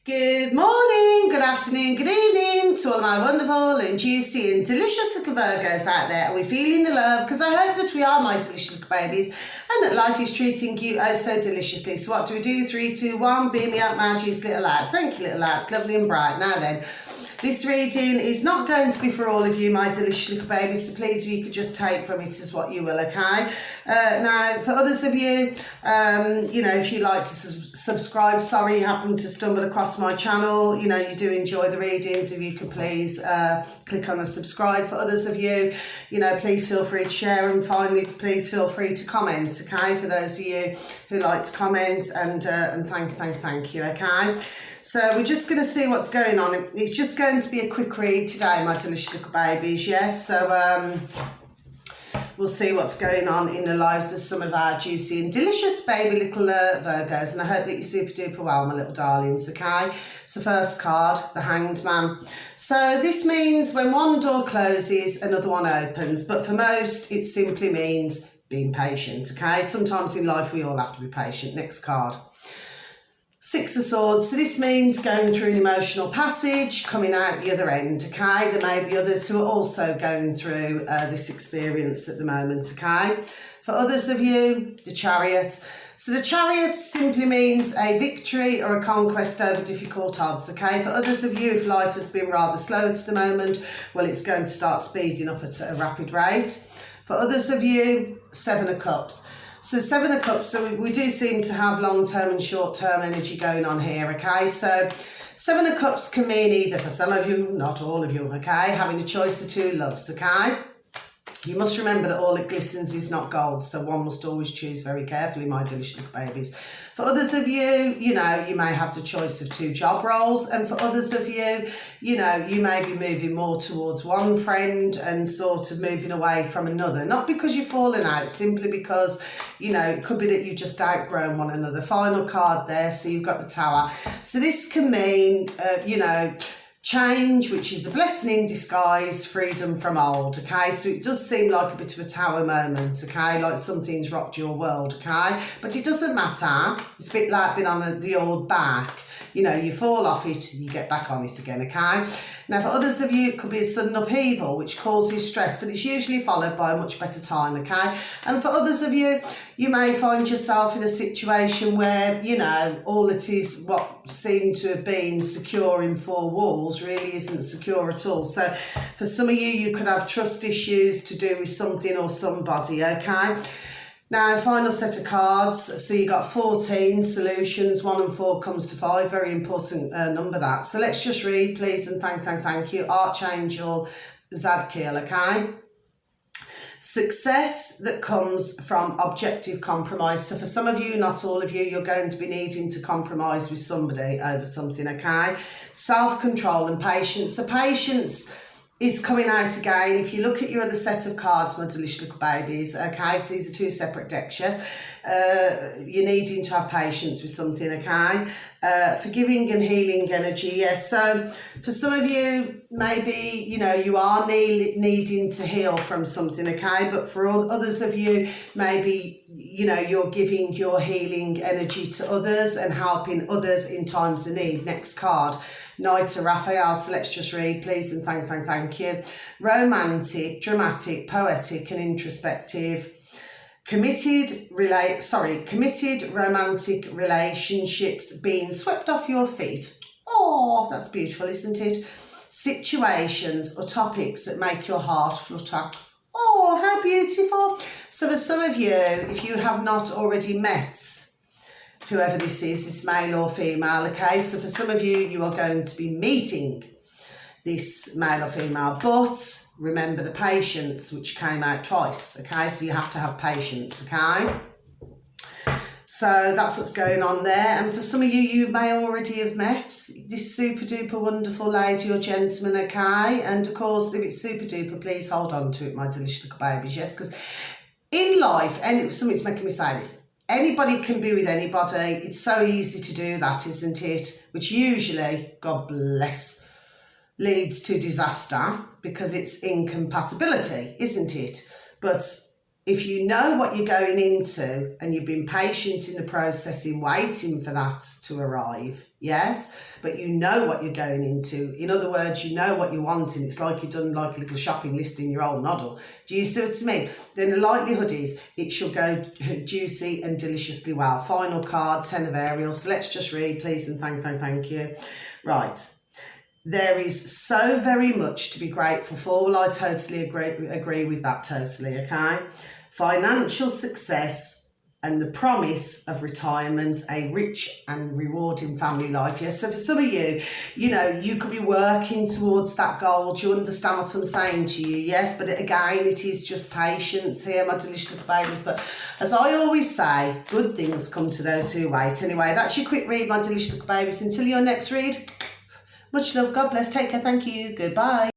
Good morning, good afternoon, good evening to all of my wonderful and juicy and delicious little Virgos out there. Are we feeling the love? Because I hope that we are, my delicious little babies, and that life is treating you oh so deliciously. So what do? 3, 2, 1, beam me up, my juicy little lights. Thank you, little lights, lovely and bright. Now then, this reading is not going to be for all of you, my delicious little babies, so please, if you could just take from it as what you will, okay? Now, for others of you, if you like to subscribe, sorry you happened to stumble across my channel, you do enjoy the readings, if you could please click on the subscribe. For others of you, please feel free to share, and finally, please feel free to comment, okay? For those of you who like to comment, and thank you, okay? So we're just going to see what's going on. It's just going to be a quick read today, my delicious little babies, yes? So we'll see what's going on in the lives of some of our juicy and delicious baby little Virgos, and I hope that you're super duper well, my little darlings, okay? So first card, the Hanged Man. So this means when one door closes, another one opens, but for most, it simply means being patient, okay? Sometimes in life, we all have to be patient. Next card. 6 of Swords. So this means going through an emotional passage, coming out the other end, okay? There may be others who are also going through this experience at the moment, okay? For others of you, the Chariot. So the Chariot simply means a victory or a conquest over difficult odds, okay? For others of you, if life has been rather slow at the moment, well, it's going to start speeding up at a rapid rate. For others of you, 7 of Cups. So 7 of Cups, so we do seem to have long-term and short-term energy going on here, okay? So 7 of Cups can mean either, for some of you, not all of you, okay? Having a choice of 2 loves, okay? You must remember that all that glistens is not gold, so one must always choose very carefully, my delicious little babies. For others of you, you may have the choice of 2 job roles, and for others of you, you may be moving more towards one friend and sort of moving away from another. Not because you're falling out, simply because, it could be that you've just outgrown one another. Final card there, so you've got the Tower. So this can mean, change, which is a blessing in disguise, freedom from old, okay? So it does seem like a bit of a tower moment, okay? Like something's rocked your world, okay? But it doesn't matter. It's a bit like being on the old back. You fall off it, you get back on it again, okay? Now, for others of you, it could be a sudden upheaval, which causes stress, but it's usually followed by a much better time, okay? And for others of you, you may find yourself in a situation where, all that is what seemed to have been secure in 4 walls really isn't secure at all. So for some of you, you could have trust issues to do with something or somebody, okay? Now, final set of cards. So you got 14 solutions. 1 and 4 comes to 5. Very important number, that. So let's just read, please, and thank you. Archangel Zadkiel, okay? Success that comes from objective compromise. So for some of you, not all of you, you're going to be needing to compromise with somebody over something, okay? Self-control and patience. So patience is coming out again. If you look at your other set of cards, my delicious little babies, okay, because these are 2 separate decks, yes, you're needing to have patience with something, okay? Forgiving and healing energy, yes. So for some of you, maybe, you are needing to heal from something, okay? But for others of you, maybe, you're giving your healing energy to others and helping others in times of need. Next card. Knight of Raphael. So let's just read, please, and thank you. Romantic, dramatic, poetic, and introspective. Committed romantic relationships being swept off your feet. Oh, that's beautiful, isn't it? Situations or topics that make your heart flutter. Oh, how beautiful. So for some of you, if you have not already met whoever this is, this male or female, okay? So for some of you, you are going to be meeting this male or female, but remember the patience, which came out twice, okay? So you have to have patience, okay? So that's what's going on there. And for some of you, you may already have met this super duper wonderful lady or gentleman, okay? And of course, if it's super duper, please hold on to it, my delicious little babies, yes? Because in life, and something's making me say this, anybody can be with anybody. It's so easy to do that, isn't it? Which usually, God bless, leads to disaster because it's incompatibility, isn't it? But if you know what you're going into and you've been patient in the process in waiting for that to arrive, yes, but you know what you're going into. In other words, you know what you want, and it's like you've done like a little shopping list in your old noddle. Do you see what I mean? Then the likelihood is it should go juicy and deliciously well. Final card, 10 of Ariels. So let's just read, please, and thank you. Right. There is so very much to be grateful for. Well, I totally agree with that, totally, okay? Financial success and the promise of retirement, a rich and rewarding family life. Yes, so for some of you, you know, you could be working towards that goal. Do you understand what I'm saying to you? Yes, but again, it is just patience here, my delicious little babies. But as I always say, good things come to those who wait. Anyway, that's your quick read, my delicious little babies. Until your next read, much love, God bless, take care, thank you, goodbye.